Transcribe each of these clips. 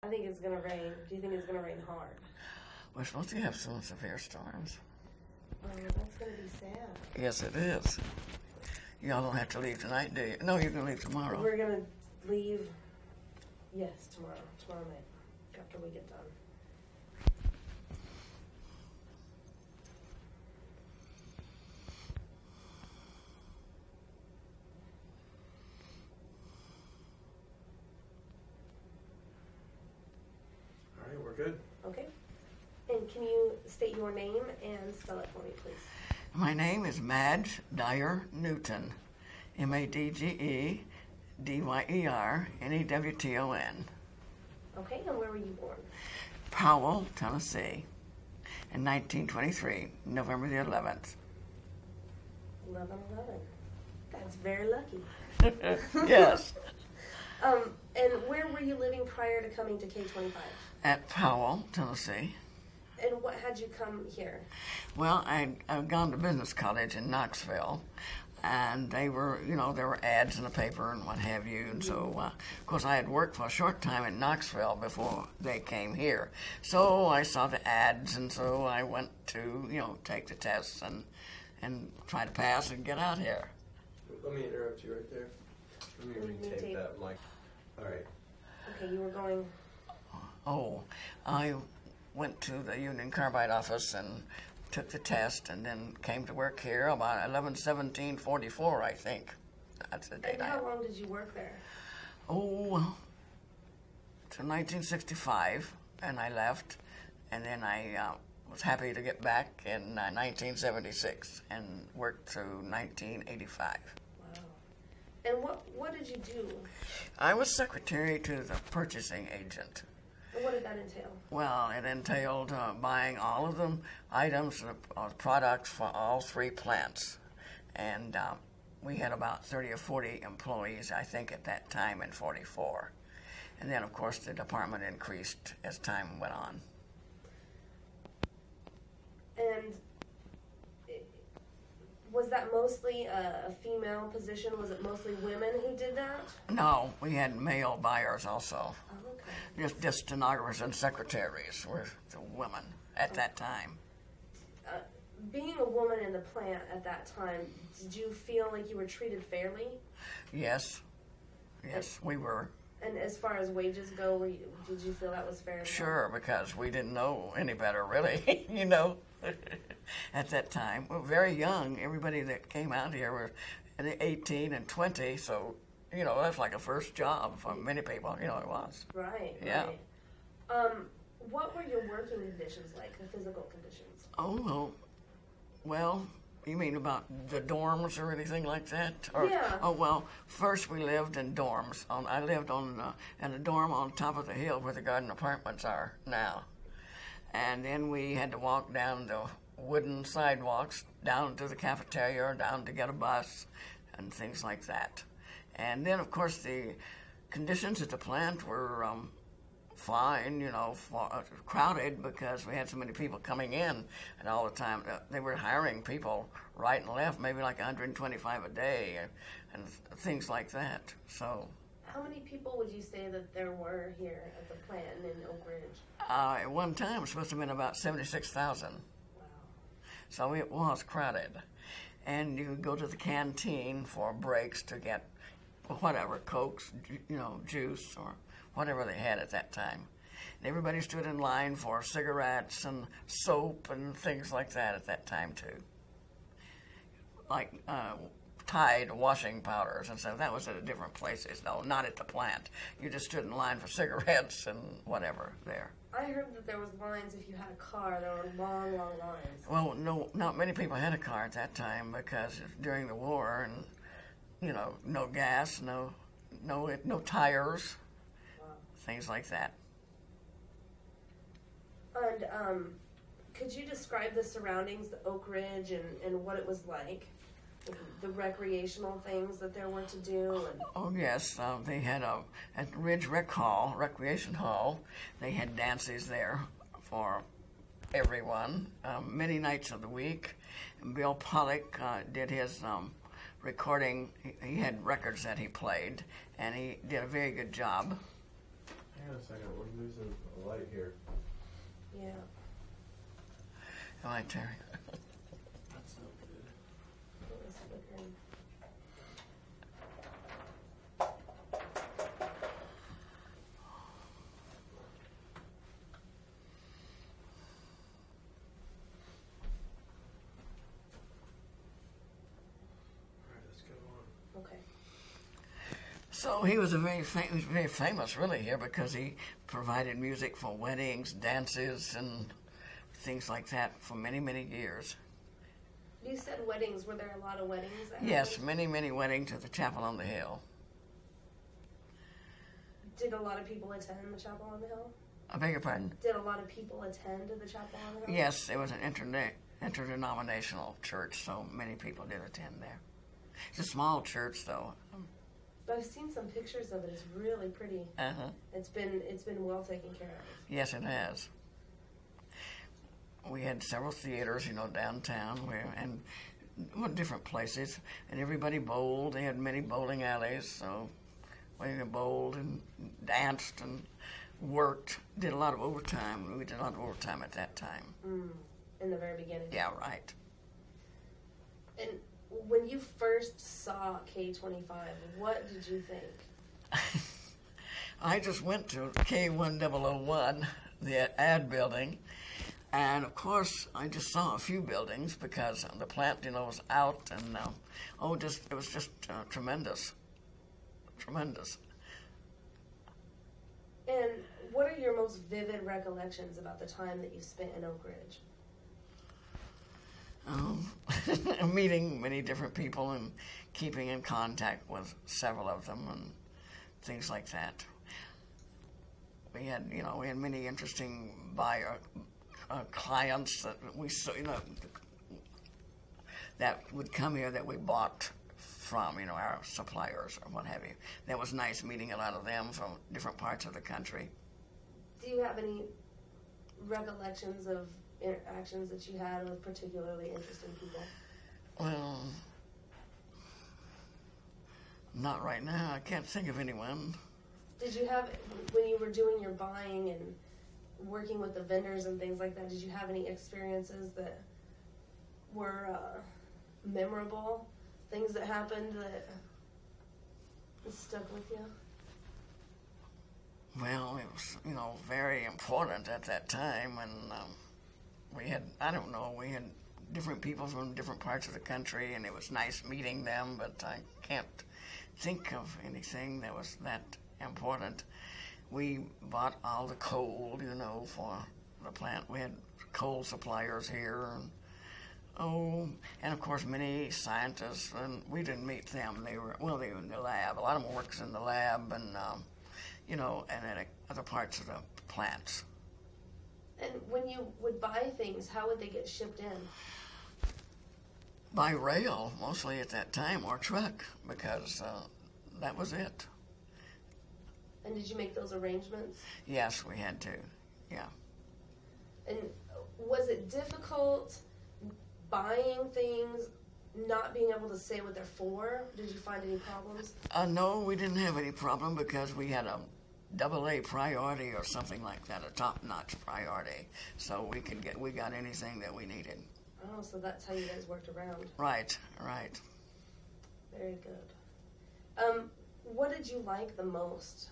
I think it's gonna rain. Do you think it's gonna rain hard? We're supposed to have some severe storms. Oh, that's gonna be sad. Yes, it is. Y'all don't have to leave tonight, do you? No, you're going to leave tomorrow. We're gonna leave, yes, tomorrow night, after we get done. All right, we're good. Okay. And can you state your name and spell it for me, please? My name is Madge Dyer Newton, MADGEDYERNEWTON. Okay, and where were you born? Powell, Tennessee, in 1923, November the 11th. 11/11. That's very lucky. Yes. And where were you living prior to coming to K-25? At Powell, Tennessee. And what had you come here? Well, I'd gone to business college in Knoxville, and they were, there were ads in the paper and what have you. And so, of course, I had worked for a short time in Knoxville before they came here. So I saw the ads, and so I went to, take the tests and try to pass and get out here. Let me interrupt you right there. Let me retake that mic. All right. Okay, you were going... Oh, I went to the Union Carbide office and took the test, and then came to work here about 11/17/44, I think. That's the date. And how long did you work there? Oh, to 1965, and I left, and then I was happy to get back in 1976 and worked through 1985. Wow. And what did you do? I was secretary to the purchasing agent. And what did that entail? Well, it entailed buying all of the items, products for all three plants. And we had about 30 or 40 employees, I think, at that time in 44. And then, of course, the department increased as time went on. And was that mostly a female position? Was it mostly women who did that? No, we had male buyers also. Oh, okay. Just stenographers and secretaries were the women at that time. Being a woman in the plant at that time, did you feel like you were treated fairly? Yes. Yes, we were. And as far as wages go, did you feel that was fair? Sure, because we didn't know any better, really, at that time. We were very young. Everybody that came out here were 18 and 20, so, that's like a first job for many people, it was. Right, yeah. Right. What were your working conditions like, the physical conditions? Oh, well, you mean about the dorms or anything like that? Or, yeah. Oh, well, first we lived in dorms. I lived in a dorm on top of the hill where the garden apartments are now. And then we had to walk down the wooden sidewalks down to the cafeteria or down to get a bus and things like that. And then, of course, the conditions at the plant were fine, crowded because we had so many people coming in, and all the time they were hiring people right and left, maybe like 125 a day, and things like that. So, how many people would you say that there were here at the plant in Oak Ridge? At one time, it was supposed to have been about 76,000. Wow. So it was crowded, and you would go to the canteen for breaks to get whatever, Cokes, juice or whatever they had at that time. And everybody stood in line for cigarettes and soap and things like that at that time, too. Like Tide washing powders and stuff. That was at different places, though, not at the plant. You just stood in line for cigarettes and whatever there. I heard that there was lines if you had a car. There were long, long lines. Well, no, not many people had a car at that time because during the war and, no gas, no tires. Things like that. And could you describe the surroundings, the Oak Ridge, and what it was like? The recreational things that there were to do? And... Oh, yes. They had at Ridge Recreation Hall, they had dances there for everyone, many nights of the week. And Bill Pollock did his recording. He had records that he played, and he did a very good job. Hang on a second, we're losing a light here. Yeah. Am I, Terry? That's not good. It was flickering. Alright, let's go on. Okay. So he was very famous, really, here because he provided music for weddings, dances, and things like that for many, many years. You said weddings. Were there a lot of weddings? That Yes, happened? many, many weddings at the chapel on the hill. Did a lot of people attend the chapel on the hill? I beg your pardon? Did a lot of people attend the chapel on the hill? Yes, it was an interdenominational church, so many people did attend there. It's a small church, though. But I've seen some pictures of it. It's really pretty. Uh-huh. It's been well taken care of. Yes, it has. We had several theaters, downtown, and different places, and everybody bowled. They had many bowling alleys, so we bowled and danced and worked. Did a lot of overtime. We did a lot of overtime at that time. In the very beginning. Yeah, right. And when you first saw K-25, what did you think? I just went to K-1001, the ad building, and of course I just saw a few buildings because the plant, was out, and it was just tremendous. And what are your most vivid recollections about the time that you spent in Oak Ridge? Meeting many different people and keeping in contact with several of them and things like that. We had many interesting buyer clients that we saw, that would come here that we bought from, our suppliers or what have you. That was nice meeting a lot of them from different parts of the country. Do you have any recollections of interactions that you had with particularly interesting people? Well, not right now. I can't think of anyone. Did you have, when you were doing your buying and working with the vendors and things like that, did you have any experiences that were memorable? Things that happened that stuck with you? Well, it was, very important at that time, and we had different people from different parts of the country, and it was nice meeting them, but I can't think of anything that was that important. We bought all the coal, for the plant. We had coal suppliers here, and of course many scientists, and we didn't meet them. They were in the lab. A lot of them works in the lab, and and at other parts of the plants. And when you would buy things, how would they get shipped in? By rail, mostly at that time, or truck, because that was it. And did you make those arrangements? Yes, we had to, yeah. And was it difficult buying things, not being able to say what they're for? Did you find any problems? No, we didn't have any problem because we had a AA priority or something like that, a top-notch priority. So we got anything that we needed. Oh, so that's how you guys worked around. Right. Very good. What did you like the most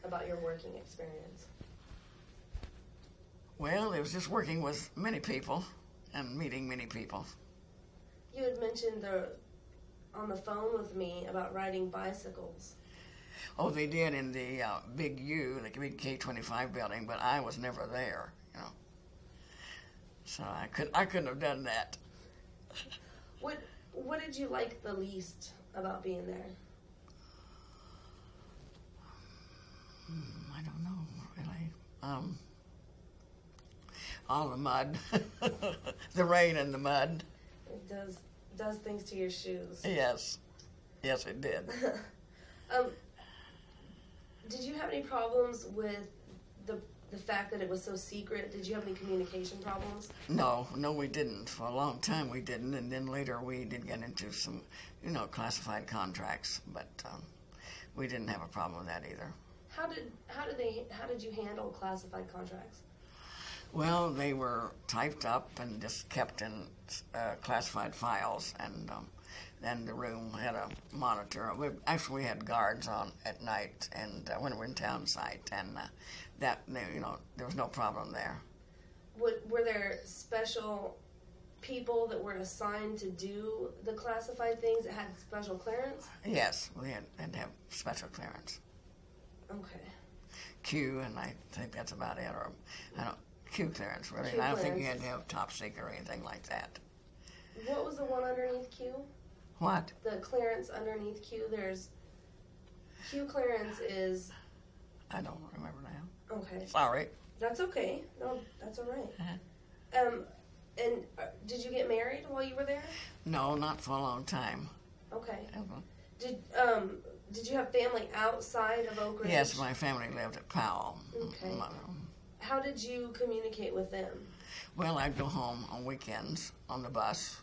about your working experience? Well, it was just working with many people and meeting many people. You had mentioned on the phone with me about riding bicycles. Oh, they did in the big the big K-25 building, but I was never there, So I couldn't have done that. What did you like the least about being there? I don't know, really. All the mud, the rain and the mud. It does things to your shoes. Yes, it did. Did you have any problems with the fact that it was so secret? Did you have any communication problems? No, we didn't. For a long time we didn't, and then later we did get into some, classified contracts, but we didn't have a problem with that either. How did you handle classified contracts? Well, they were typed up and just kept in classified files, and then the room had a monitor. We had guards on at night, and when we were in town site, and there was no problem there. Were there special people that were assigned to do the classified things that had special clearance? Yes, we had to have special clearance. Okay. Q, and I think that's about it. Or I don't Q clearance really. Q I don't think clearance. you had to have top secret or anything like that. What was the one underneath Q? What? The clearance underneath Q. There's Q clearance is. I don't remember now. Okay. Sorry. That's okay. No, that's all right. Uh-huh. And did you get married while you were there? No, not for a long time. Okay. Uh-huh. Did you have family outside of Oak Ridge? Yes, my family lived at Powell. Okay. How did you communicate with them? Well, I'd go home on weekends on the bus.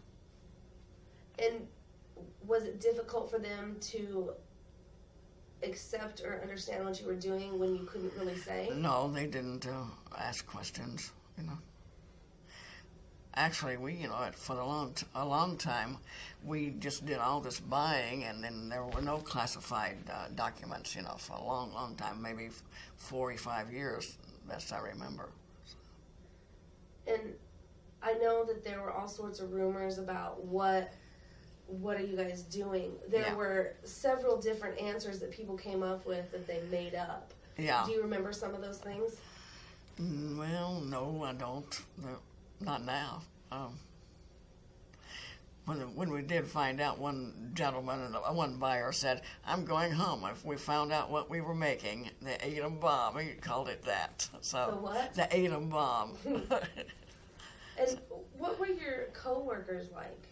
And was it difficult for them to accept or understand what you were doing when you couldn't really say? No, they didn't ask questions, Actually, for a long time, we just did all this buying, and then there were no classified documents, for a long, long time, maybe 4 or 5 years, best I remember. And I know that there were all sorts of rumors about what are you guys doing? There were several different answers that people came up with that they made up. Yeah. Do you remember some of those things? Well, no, I don't. Not now. When we did find out, one gentleman and one buyer said, "I'm going home. If we found out what we were making, the atom bomb." He called it that. So The what? The atom bomb. And what were your coworkers like?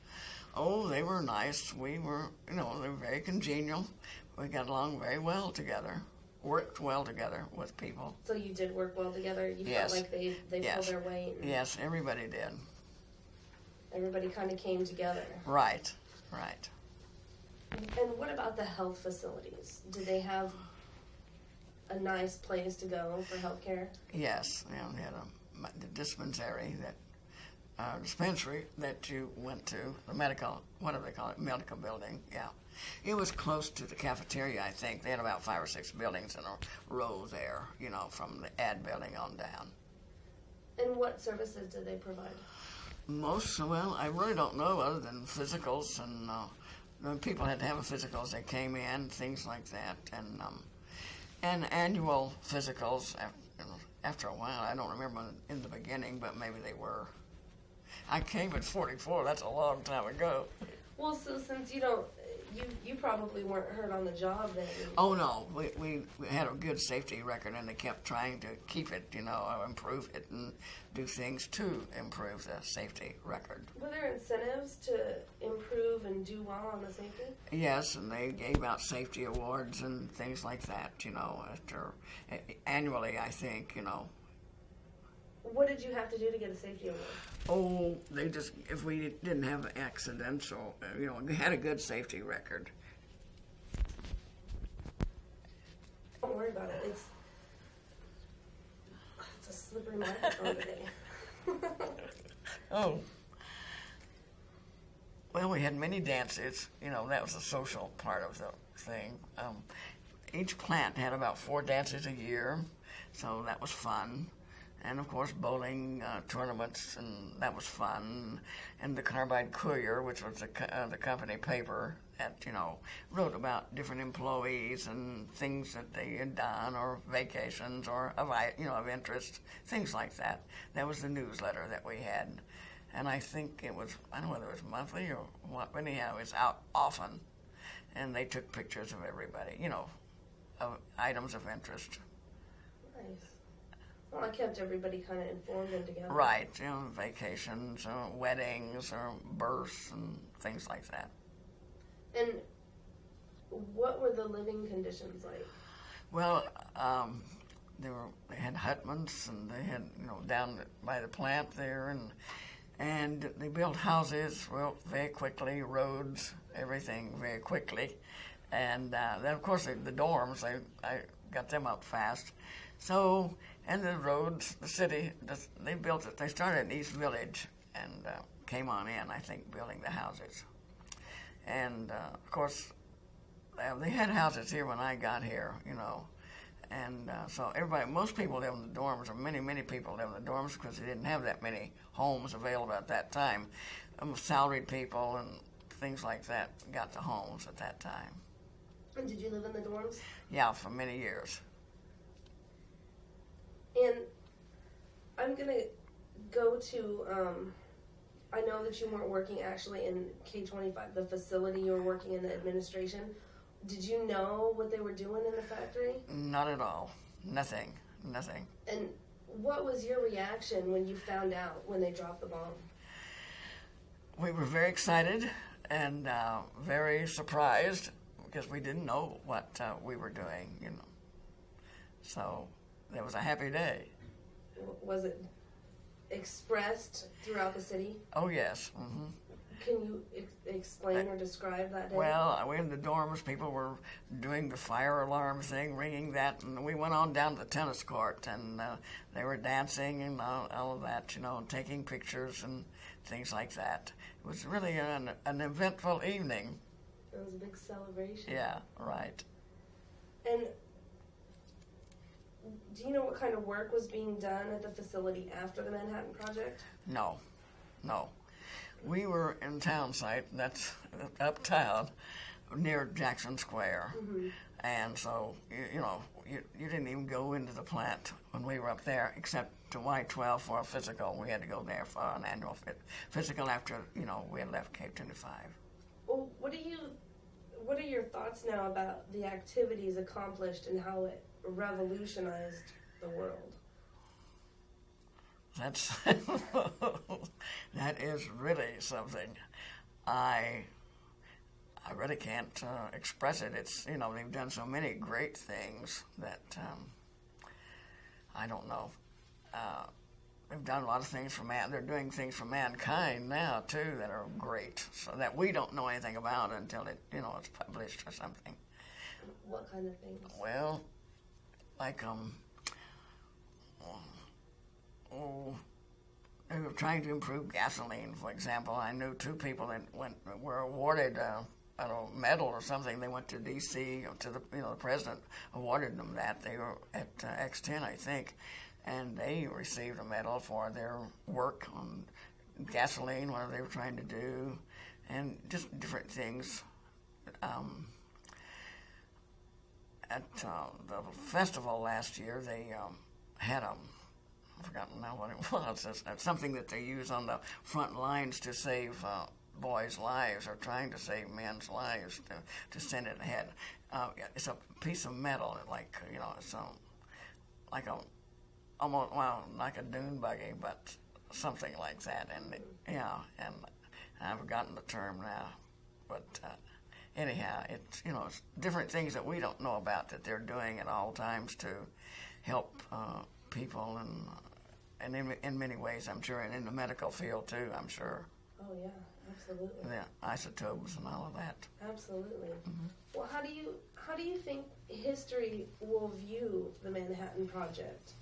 Oh, they were nice. We were, they were very congenial. We got along very well together. Worked well together with people. So you did work well together? You Yes. felt like they Yes. pulled their weight? And Yes, everybody did. everybody kind of came together. Right. And what about the health facilities? Did they have a nice place to go for health care? Yes, we had the dispensary that you went to, the medical, what do they call it, medical building, yeah. It was close to the cafeteria, I think. They had about 5 or 6 buildings in a row there, from the ad building on down. And what services did they provide? I really don't know, other than physicals, and people had to have a physical as they came in, things like that, and annual physicals after a while. I don't remember in the beginning, but maybe they were. I came at 44. That's a long time ago. Well, so since you probably weren't hurt on the job then. Oh no, we had a good safety record, and they kept trying to keep it, improve it, and do things to improve the safety record. Were there incentives to improve and do well on the safety? Yes, and they gave out safety awards and things like that, annually, I think, What did you have to do to get a safety award? Oh, if we didn't have accidents, or, we had a good safety record. Don't worry about it. It's a slippery microphone today. Oh. Well, we had many dances. That was the social part of the thing. Each plant had about 4 dances a year, so that was fun. And, of course, bowling tournaments, and that was fun. And the Carbide Courier, which was the company paper that, wrote about different employees and things that they had done, or vacations, or of interest, things like that. That was the newsletter that we had. And I think it was, I don't know whether it was monthly or what, but anyhow, it was out often. And they took pictures of everybody, of items of interest. Nice. Well, I kept everybody kind of informed and together. Right, vacations, or weddings, or births, and things like that. And what were the living conditions like? Well, they had hutments, and they had, down by the plant there, and they built houses very quickly, roads, everything very quickly. And then, of course, the dorms, got them up fast. So, and the roads, the city, they built it. They started in East Village and came on in, I think, building the houses. And, of course, they had houses here when I got here, you know. And so most people live in the dorms, or many people live in the dorms because they didn't have that many homes available at that time. Salaried people and things like that got the homes at that time. And did you live in the dorms? Yeah, for many years. And I'm going to go to, I know that you weren't working actually in K-25, the facility. You were working in the administration. Did you know what they were doing in the factory? Not at all. Nothing. And what was your reaction when you found out when they dropped the bomb? We were very excited and very surprised because we didn't know what we were doing, you know. So it was a happy day. Was it expressed throughout the city? Oh, yes. Mm-hmm. Can you explain or describe that day? Well, in the dorms, people were doing the fire alarm thing, ringing that, and we went on down to the tennis court, and they were dancing and all of that, you know, taking pictures and things like that. It was really an eventful evening. It was a big celebration. Yeah, right. And do you know what kind of work was being done at the facility after the Manhattan Project? No. We were in town site, that's uptown, near Jackson Square. Mm-hmm. And so, you didn't even go into the plant when we were up there, except to Y-12 for a physical. We had to go there for an annual physical after, we had left K-25. Well, what are your thoughts now about the activities accomplished and how it revolutionized the world? That is really something. I really can't express it. It's, they've done so many great things that I don't know. They've done a lot of things for man. They're doing things for mankind now too that are great, so that we don't know anything about until it's published or something. What kind of things? Well, like they were trying to improve gasoline, for example. I knew two people that were awarded a medal or something. They went to D.C. to the president awarded them that. They were at X10, I think, and they received a medal for their work on gasoline, what they were trying to do, and just different things. At the festival last year, they had I've forgotten now what it was. It's something that they use on the front lines to save boys' lives, or trying to save men's lives to send it ahead. It's a piece of metal, it's like almost like a dune buggy, but something like that. And and I've forgotten the term now, but. Anyhow, it's it's different things that we don't know about that they're doing at all times to help people, and in many ways, I'm sure, and in the medical field too, I'm sure. Oh yeah, absolutely. Yeah, isotopes and all of that. Absolutely. Mm-hmm. Well, how do you think history will view the Manhattan Project?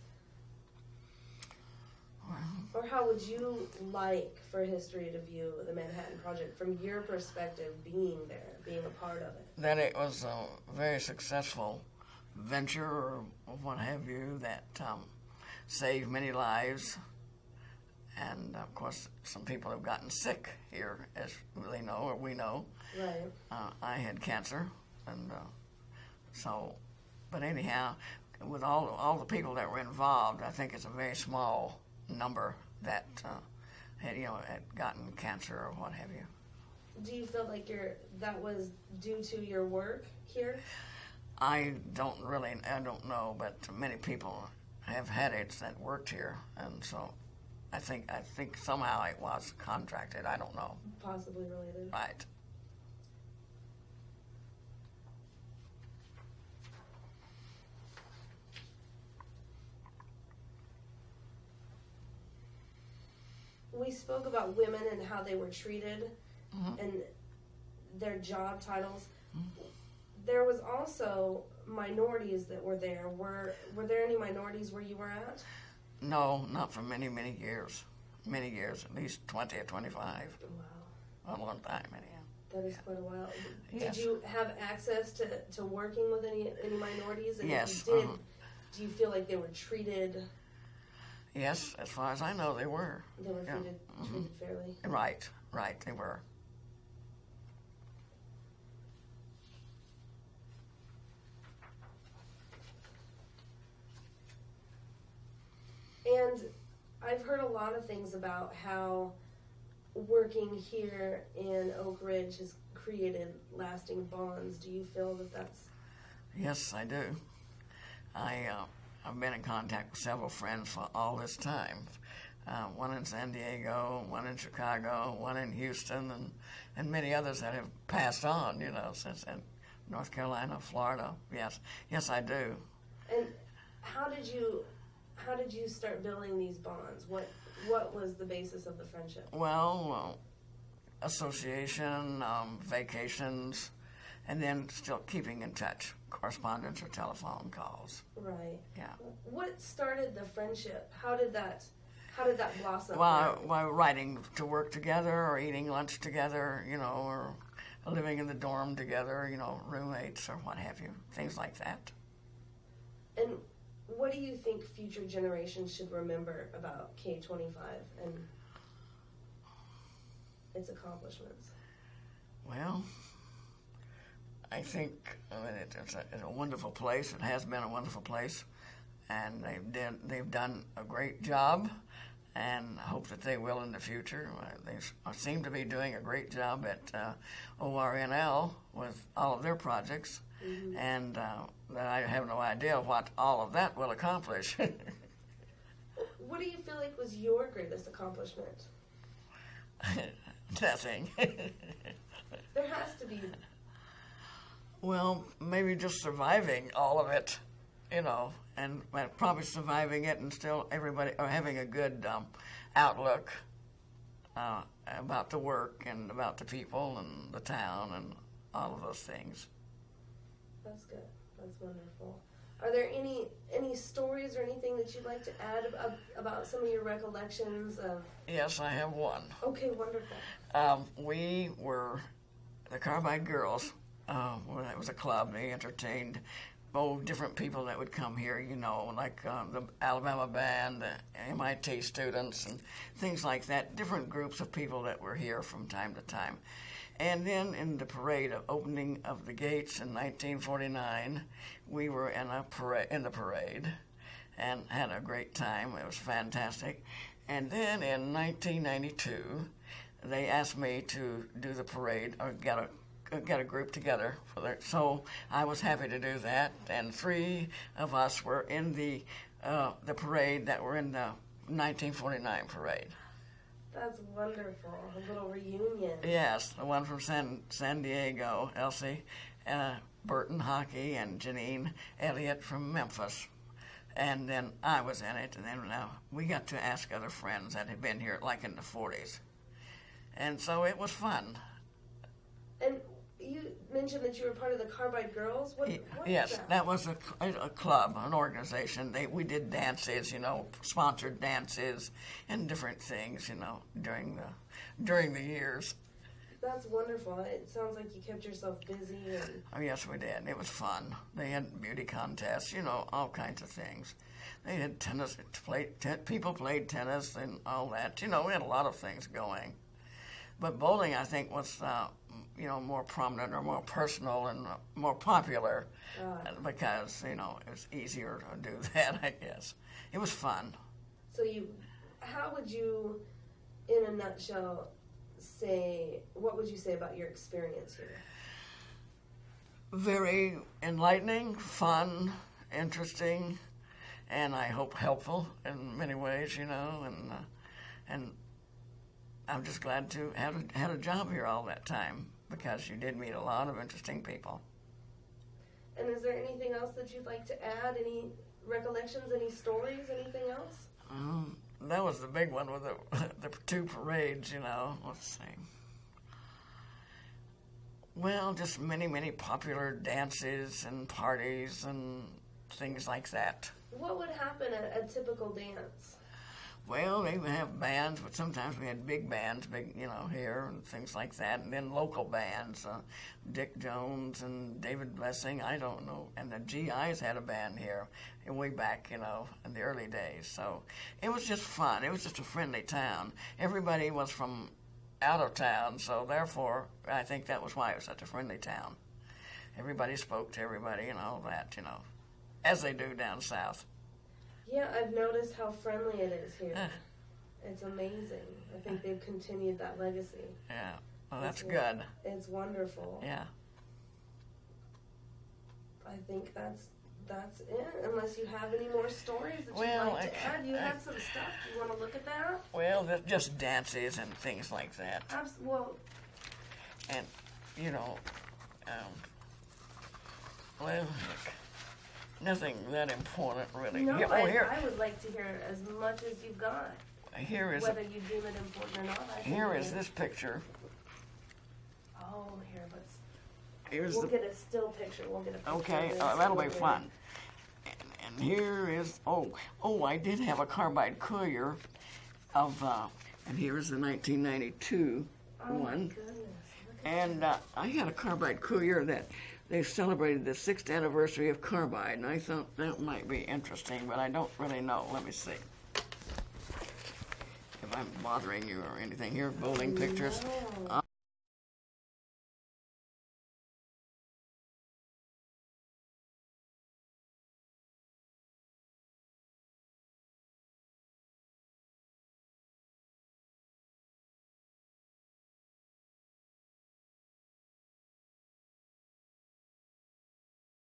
Or how would you like for history to view the Manhattan Project from your perspective, being there, being a part of it? That it was a very successful venture, or what have you, that saved many lives. And, of course, some people have gotten sick here, as they know, or we know. Right. I had cancer, and but anyhow, with all the people that were involved, I think it's a very small number that had gotten cancer or what have you. Do you feel like that was due to your work here? I don't know, but many people have had it that worked here, and so I think somehow it was contracted. I don't know. Possibly related. Right. We spoke about women and how they were treated, mm-hmm. and their job titles. Mm-hmm. there was also minorities that were there. Were there any minorities where you were at? No, not for many, many years. Many years, at least 20 or 25. Wow. A long time, anyhow. That is quite a while. Yes. Did you have access to working with any minorities? And Yes. if you did, do you feel like they were treated? Yes, as far as I know, they were. They were treated fairly? Right, they were. And I've heard a lot of things about how working here in Oak Ridge has created lasting bonds. Do you feel that that's... Yes, I do. I've been in contact with several friends for all this time. One in San Diego, one in Chicago, one in Houston, and many others that have passed on, since then. North Carolina, Florida. Yes, I do. And how did you start building these bonds? What was the basis of the friendship? Well, association, vacations, and then still keeping in touch, correspondence or telephone calls. Right. Yeah. What started the friendship? How did that blossom? While riding to work together or eating lunch together, or living in the dorm together, roommates or what have you, things like that. And what do you think future generations should remember about K-25 and its accomplishments? Well, I think it's a wonderful place. It has been a wonderful place, and they've done a great job, and I hope that they will in the future. They seem to be doing a great job at ORNL with all of their projects, and I have no idea what all of that will accomplish. What do you feel like was your greatest accomplishment? Nothing. There has to be. Well, maybe just surviving all of it, and probably surviving it and still everybody having a good outlook about the work and about the people and the town and all of those things. That's good. That's wonderful. Are there any stories or anything that you'd like to add about some of your recollections of? Yes, I have one. Okay, wonderful. We were the Carbide Girls. It was a club. They entertained different people that would come here, like the Alabama band, the MIT students, and things like that. Different groups of people that were here from time to time. And then in the parade of opening of the gates in 1949, we were in the parade and had a great time. It was fantastic. And then in 1992, they asked me to do the parade or get a group together so I was happy to do that. And 3 of us were in the parade that were in the 1949 parade. That's wonderful. A little reunion. Yes, the one from San Diego, Elsie, Burton Hockey, and Janine Elliott from Memphis. And then I was in it, and then we got to ask other friends that had been here like in the 40s. And so it was fun. And you mentioned that you were part of the Carbide Girls. What yes, is that? That was a club, an organization. We did dances, sponsored dances and different things, during the years. That's wonderful. It sounds like you kept yourself busy. And... Oh, yes, we did. It was fun. They had beauty contests, all kinds of things. They had tennis. People played tennis and all that. We had a lot of things going. But bowling, I think, was more prominent or more personal and more popular because, it was easier to do that, I guess. It was fun. So how would you, in a nutshell, what would you say about your experience here? Very enlightening, fun, interesting, and I hope helpful in many ways, and I'm just glad to have had a job here all that time because you did meet a lot of interesting people. And is there anything else that you'd like to add? Any recollections, any stories, anything else? That was the big one with the 2 parades, Let's see. Well, just many, many popular dances and parties and things like that. What would happen at a typical dance? Well, they would have bands, but sometimes we had big bands, here and things like that, and then local bands, Dick Jones and David Blessing, I don't know, and the GIs had a band here way back, in the early days. So it was just fun. It was just a friendly town. Everybody was from out of town, so therefore I think that was why it was such a friendly town. Everybody spoke to everybody and all that, as they do down south. Yeah, I've noticed how friendly it is here. It's amazing. I think they've continued that legacy. Yeah, well, that's good. It's wonderful. Yeah. I think that's it, unless you have any more stories that you'd like to add. You had some stuff. Do you want to look at that? Well, just dances and things like that. Well, and, well, look, nothing that important, really. No, here, I would like to hear as much as you've got. Here is whether you deem it important or not. Here is this picture. Oh, we'll get a still picture. We'll get a picture. Okay, that'll be fun. And here is, I did have a carbide courier of, and here's the 1992 one. My goodness. And I had a carbide courier that they celebrated the 6th anniversary of carbide, and I thought that might be interesting, but I don't really know. Let me see. If I'm bothering you or anything here, bowling pictures. No.